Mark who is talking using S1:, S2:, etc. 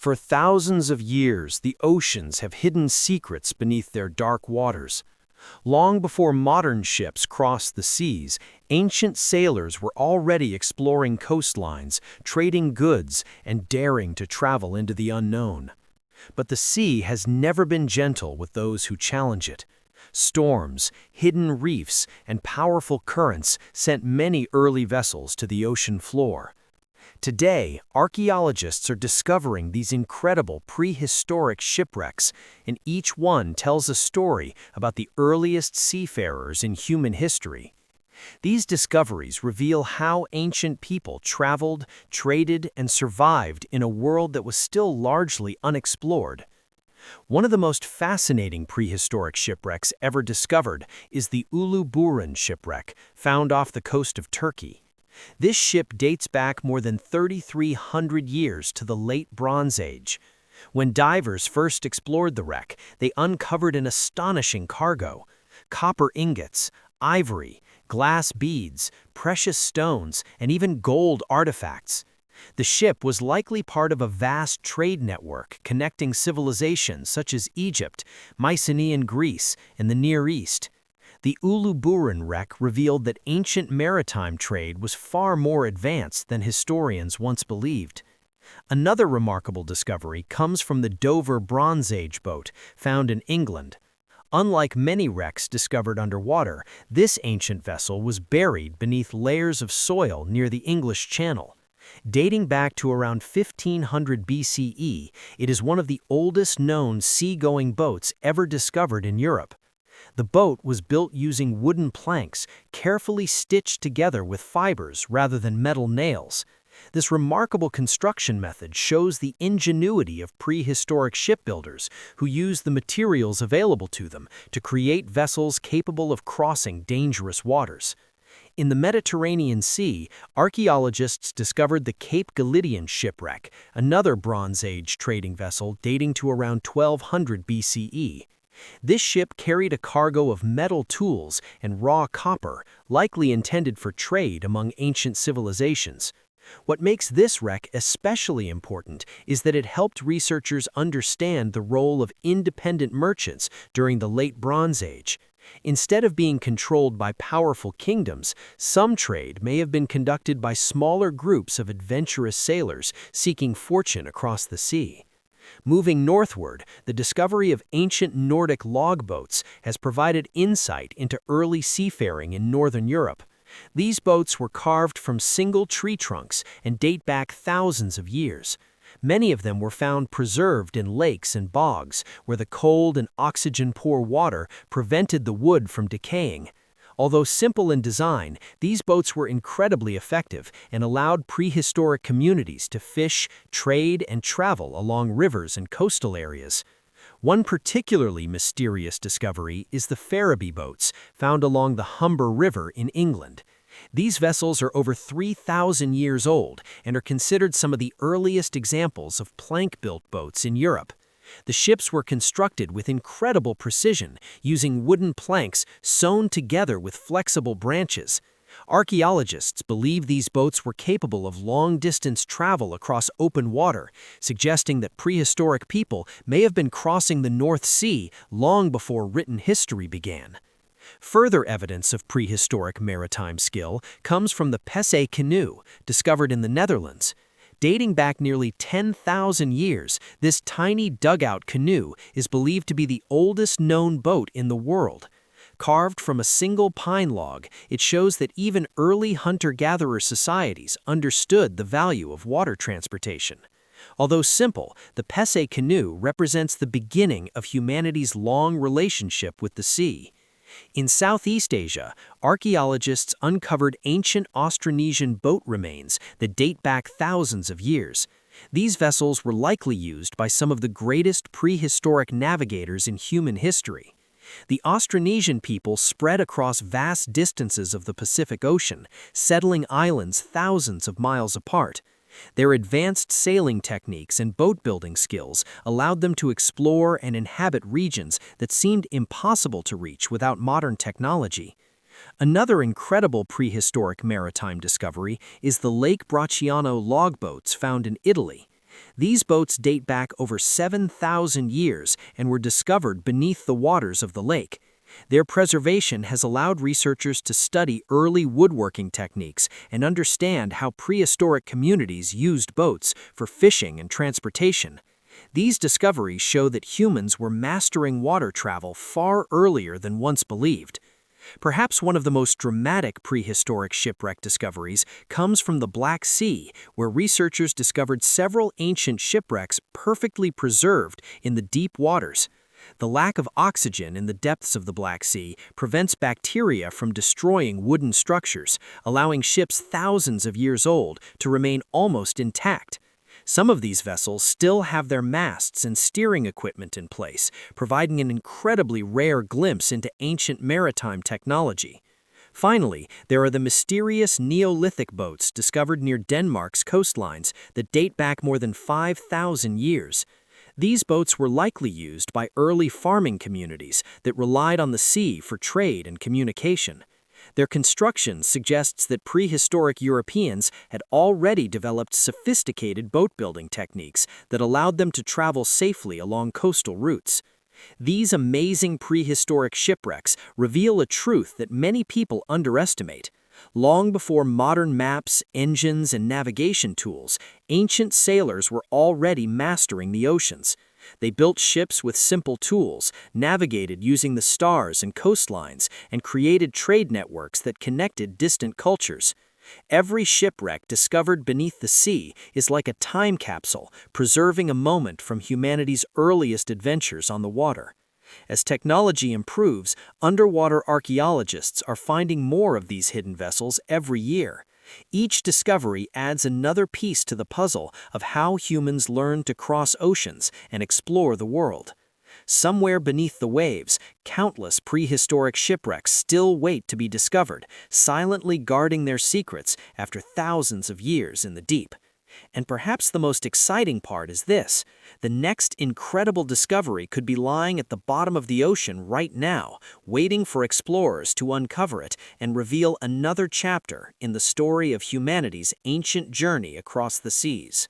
S1: For thousands of years, the oceans have hidden secrets beneath their dark waters. Long before modern ships crossed the seas, ancient sailors were already exploring coastlines, trading goods, and daring to travel into the unknown. But the sea has never been gentle with those who challenge it. Storms, hidden reefs, and powerful currents sent many early vessels to the ocean floor. Today, archaeologists are discovering these incredible prehistoric shipwrecks, and each one tells a story about the earliest seafarers in human history. These discoveries reveal how ancient people traveled, traded, and survived in a world that was still largely unexplored. One of the most fascinating prehistoric shipwrecks ever discovered is the Uluburun Shipwreck, found off the coast of Turkey. This ship dates back more than 3,300 years to the late Bronze Age. When divers first explored the wreck, they uncovered an astonishing cargo: copper ingots, ivory, glass beads, precious stones, and even gold artifacts. The ship was likely part of a vast trade network connecting civilizations such as Egypt, Mycenaean Greece, and the Near East. The Uluburun wreck revealed that ancient maritime trade was far more advanced than historians once believed. Another remarkable discovery comes from the Dover Bronze Age boat, found in England. Unlike many wrecks discovered underwater, this ancient vessel was buried beneath layers of soil near the English Channel. Dating back to around 1500 BCE, it is one of the oldest known sea-going boats ever discovered in Europe. The boat was built using wooden planks, carefully stitched together with fibers rather than metal nails. This remarkable construction method shows the ingenuity of prehistoric shipbuilders who used the materials available to them to create vessels capable of crossing dangerous waters. In the Mediterranean Sea, archaeologists discovered the Cape Gelidian Shipwreck, another Bronze Age trading vessel dating to around 1200 BCE. This ship carried a cargo of metal tools and raw copper, likely intended for trade among ancient civilizations. What makes this wreck especially important is that it helped researchers understand the role of independent merchants during the late Bronze Age. Instead of being controlled by powerful kingdoms, some trade may have been conducted by smaller groups of adventurous sailors seeking fortune across the sea. Moving northward, the discovery of ancient Nordic logboats has provided insight into early seafaring in northern Europe. These boats were carved from single tree trunks and date back thousands of years. Many of them were found preserved in lakes and bogs, where the cold and oxygen-poor water prevented the wood from decaying. Although simple in design, these boats were incredibly effective and allowed prehistoric communities to fish, trade, and travel along rivers and coastal areas. One particularly mysterious discovery is the Ferriby boats, found along the Humber River in England. These vessels are over 3,000 years old and are considered some of the earliest examples of plank-built boats in Europe. The ships were constructed with incredible precision, using wooden planks sewn together with flexible branches. Archaeologists believe these boats were capable of long-distance travel across open water, suggesting that prehistoric people may have been crossing the North Sea long before written history began. Further evidence of prehistoric maritime skill comes from the Pesce canoe, discovered in the Netherlands. Dating back nearly 10,000 years, this tiny dugout canoe is believed to be the oldest known boat in the world. Carved from a single pine log, it shows that even early hunter-gatherer societies understood the value of water transportation. Although simple, the Pesce canoe represents the beginning of humanity's long relationship with the sea. In Southeast Asia, archaeologists uncovered ancient Austronesian boat remains that date back thousands of years. These vessels were likely used by some of the greatest prehistoric navigators in human history. The Austronesian people spread across vast distances of the Pacific Ocean, settling islands thousands of miles apart. Their advanced sailing techniques and boat-building skills allowed them to explore and inhabit regions that seemed impossible to reach without modern technology. Another incredible prehistoric maritime discovery is the Lake Bracciano logboats found in Italy. These boats date back over 7,000 years and were discovered beneath the waters of the lake. Their preservation has allowed researchers to study early woodworking techniques and understand how prehistoric communities used boats for fishing and transportation. These discoveries show that humans were mastering water travel far earlier than once believed. Perhaps one of the most dramatic prehistoric shipwreck discoveries comes from the Black Sea, where researchers discovered several ancient shipwrecks perfectly preserved in the deep waters. The lack of oxygen in the depths of the Black Sea prevents bacteria from destroying wooden structures, allowing ships thousands of years old to remain almost intact. Some of these vessels still have their masts and steering equipment in place, providing an incredibly rare glimpse into ancient maritime technology. Finally, there are the mysterious Neolithic boats discovered near Denmark's coastlines that date back more than 5,000 years. These boats were likely used by early farming communities that relied on the sea for trade and communication. Their construction suggests that prehistoric Europeans had already developed sophisticated boat-building techniques that allowed them to travel safely along coastal routes. These amazing prehistoric shipwrecks reveal a truth that many people underestimate. Long before modern maps, engines, and navigation tools, ancient sailors were already mastering the oceans. They built ships with simple tools, navigated using the stars and coastlines, and created trade networks that connected distant cultures. Every shipwreck discovered beneath the sea is like a time capsule, preserving a moment from humanity's earliest adventures on the water. As technology improves, underwater archaeologists are finding more of these hidden vessels every year. Each discovery adds another piece to the puzzle of how humans learned to cross oceans and explore the world. Somewhere beneath the waves, countless prehistoric shipwrecks still wait to be discovered, silently guarding their secrets after thousands of years in the deep. And perhaps the most exciting part is this: the next incredible discovery could be lying at the bottom of the ocean right now, waiting for explorers to uncover it and reveal another chapter in the story of humanity's ancient journey across the seas.